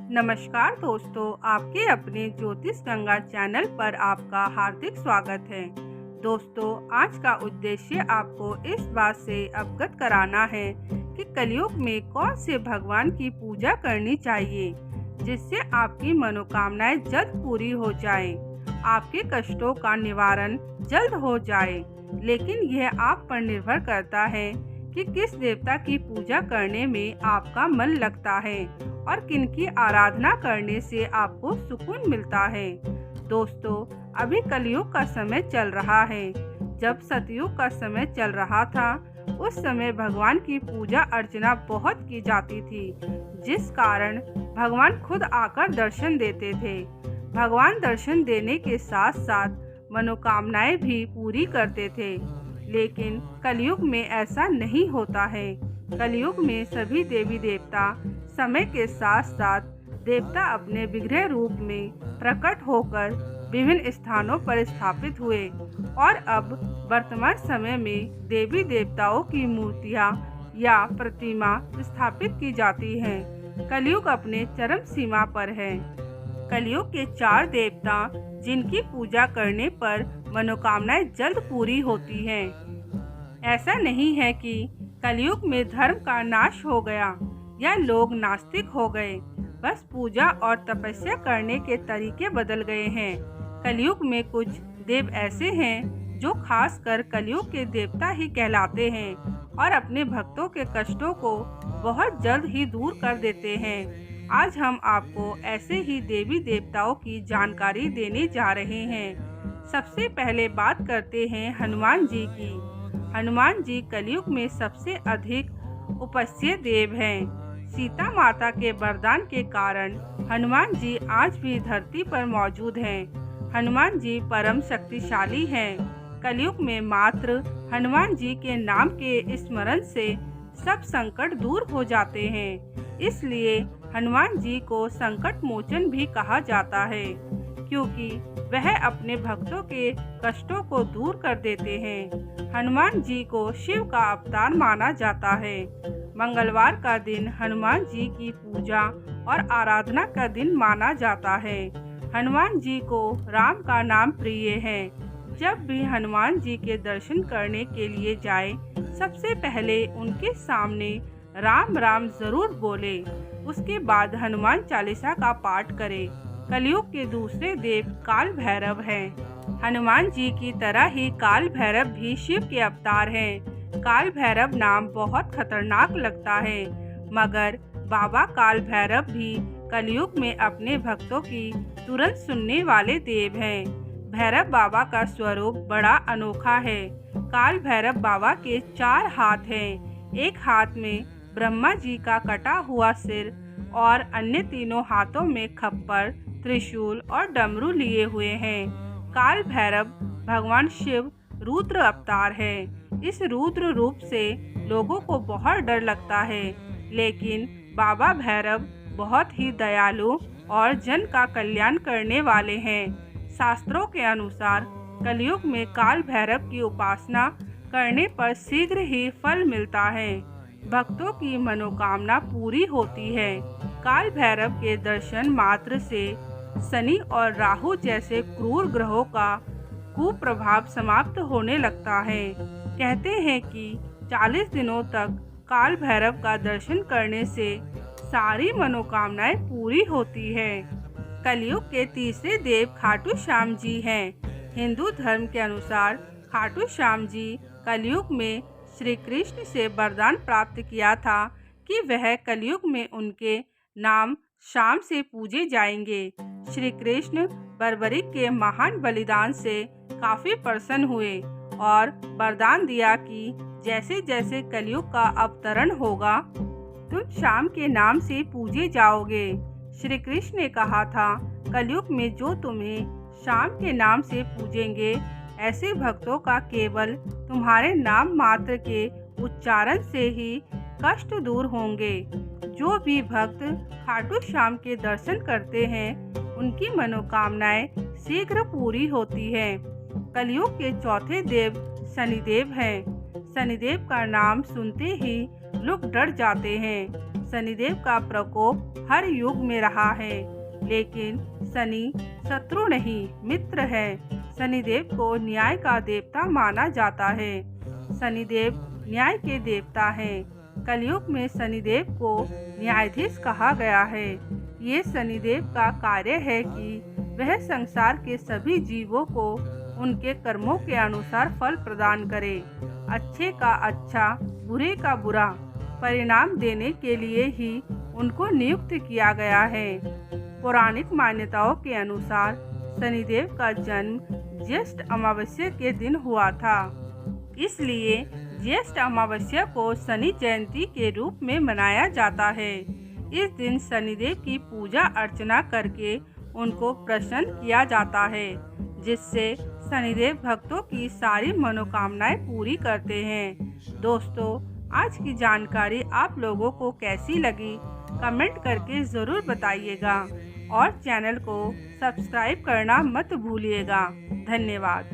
नमस्कार दोस्तों, आपके अपने ज्योतिष गंगा चैनल पर आपका हार्दिक स्वागत है। दोस्तों, आज का उद्देश्य आपको इस बात से अवगत कराना है कि कलयुग में कौन से भगवान की पूजा करनी चाहिए जिससे आपकी मनोकामनाएं जल्द पूरी हो जाएं, आपके कष्टों का निवारण जल्द हो जाए। लेकिन यह आप पर निर्भर करता है कि किस देवता की पूजा करने में आपका मन लगता है और किनकी आराधना करने से आपको सुकून मिलता है। दोस्तों, अभी कलयुग का समय चल रहा है। जब सतयुग का समय चल रहा था, उस समय भगवान की पूजा अर्चना बहुत की जाती थी, जिस कारण भगवान खुद आकर दर्शन देते थे। भगवान दर्शन देने के साथ साथ मनोकामनाएं भी पूरी करते थे। लेकिन कलयुग में ऐसा नहीं होता है। कलयुग में सभी देवी देवता समय के साथ साथ देवता अपने विग्रह रूप में प्रकट होकर विभिन्न स्थानों पर स्थापित हुए और अब वर्तमान समय में देवी देवताओं की मूर्तियां या प्रतिमा स्थापित की जाती हैं। कलयुग अपने चरम सीमा पर है। कलयुग के 4 देवता जिनकी पूजा करने पर मनोकामनाएं जल्द पूरी होती हैं। ऐसा नहीं है कि कलयुग में धर्म का नाश हो गया या लोग नास्तिक हो गए, बस पूजा और तपस्या करने के तरीके बदल गए हैं। कलयुग में कुछ देव ऐसे हैं जो खासकर कलयुग के देवता ही कहलाते हैं और अपने भक्तों के कष्टों को बहुत जल्द ही दूर कर देते हैं। आज हम आपको ऐसे ही देवी देवताओं की जानकारी देने जा रहे हैं। सबसे पहले बात करते हैं हनुमान जी की। हनुमान जी कलयुग में सबसे अधिक उपास्य देव हैं। सीता माता के वरदान के कारण हनुमान जी आज भी धरती पर मौजूद हैं। हनुमान जी परम शक्तिशाली हैं। कलयुग में मात्र हनुमान जी के नाम के स्मरण से सब संकट दूर हो जाते हैं। इसलिए हनुमान जी को संकट मोचन भी कहा जाता है, क्योंकि वह अपने भक्तों के कष्टों को दूर कर देते हैं। हनुमान जी को शिव का अवतार माना जाता है। मंगलवार का दिन हनुमान जी की पूजा और आराधना का दिन माना जाता है। हनुमान जी को राम का नाम प्रिय है। जब भी हनुमान जी के दर्शन करने के लिए जाए, सबसे पहले उनके सामने राम राम जरूर बोले। उसके बाद हनुमान चालीसा का पाठ करें। कलयुग के दूसरे देव काल भैरव हैं। हनुमान जी की तरह ही काल भैरव भी शिव के अवतार हैं। काल भैरव नाम बहुत खतरनाक लगता है, मगर बाबा काल भैरव भी कलयुग में अपने भक्तों की तुरंत सुनने वाले देव हैं। भैरव बाबा का स्वरूप बड़ा अनोखा है। काल भैरव बाबा के 4 हाथ हैं। एक हाथ में ब्रह्मा जी का कटा हुआ सिर और अन्य तीनों हाथों में खप्पर, त्रिशूल और डमरू लिए हुए हैं। काल भैरव भगवान शिव रुद्र अवतार है। इस रुद्र रूप से लोगों को बहुत डर लगता है, लेकिन बाबा भैरव बहुत ही दयालु और जन का कल्याण करने वाले हैं। शास्त्रों के अनुसार कलयुग में काल भैरव की उपासना करने पर शीघ्र ही फल मिलता है। भक्तों की मनोकामना पूरी होती है। काल भैरव के दर्शन मात्र से शनि और राहु जैसे क्रूर ग्रहों का कुप्रभाव समाप्त होने लगता है। कहते हैं कि 40 दिनों तक काल भैरव का दर्शन करने से सारी मनोकामनाएं पूरी होती है। कलयुग के तीसरे देव खाटू श्याम जी हैं। हिंदू धर्म के अनुसार खाटू श्याम जी कलयुग में श्री कृष्ण से वरदान प्राप्त किया था कि वह कलयुग में उनके नाम श्याम से पूजे जाएंगे। श्री कृष्ण बर्बरी के महान बलिदान से काफी प्रसन्न हुए और वरदान दिया कि जैसे जैसे कलयुग का अवतरण होगा, तुम श्याम के नाम से पूजे जाओगे। श्री कृष्ण ने कहा था, कलयुग में जो तुम्हें श्याम के नाम से पूजेंगे, ऐसे भक्तों का केवल तुम्हारे नाम मात्र के उच्चारण से ही कष्ट दूर होंगे। जो भी भक्त खाटू श्याम के दर्शन करते हैं, उनकी मनोकामनाएं शीघ्र पूरी होती हैं। कलयुग के चौथे देव शनिदेव हैं। शनिदेव का नाम सुनते ही लोग डर जाते हैं। शनिदेव का प्रकोप हर युग में रहा है, लेकिन शनि शत्रु नहीं मित्र है। शनिदेव को न्याय का देवता माना जाता है। शनिदेव न्याय के देवता हैं। कलयुग में शनिदेव को न्यायाधीश कहा गया है। ये शनिदेव का कार्य है कि वह संसार के सभी जीवों को उनके कर्मों के अनुसार फल प्रदान करे। अच्छे का अच्छा, बुरे का बुरा परिणाम देने के लिए ही उनको नियुक्त किया गया है। पौराणिक मान्यताओं के अनुसार शनिदेव का जन्म ज्येष्ठ अमावस्या के दिन हुआ था, इसलिए ज्येष्ठ अमावस्या को शनि जयंती के रूप में मनाया जाता है। इस दिन शनिदेव की पूजा अर्चना करके उनको प्रसन्न किया जाता है, जिससे शनिदेव भक्तों की सारी मनोकामनाएं पूरी करते हैं। दोस्तों, आज की जानकारी आप लोगों को कैसी लगी कमेंट करके ज़रूर बताइएगा और चैनल को सब्सक्राइब करना मत भूलिएगा। धन्यवाद।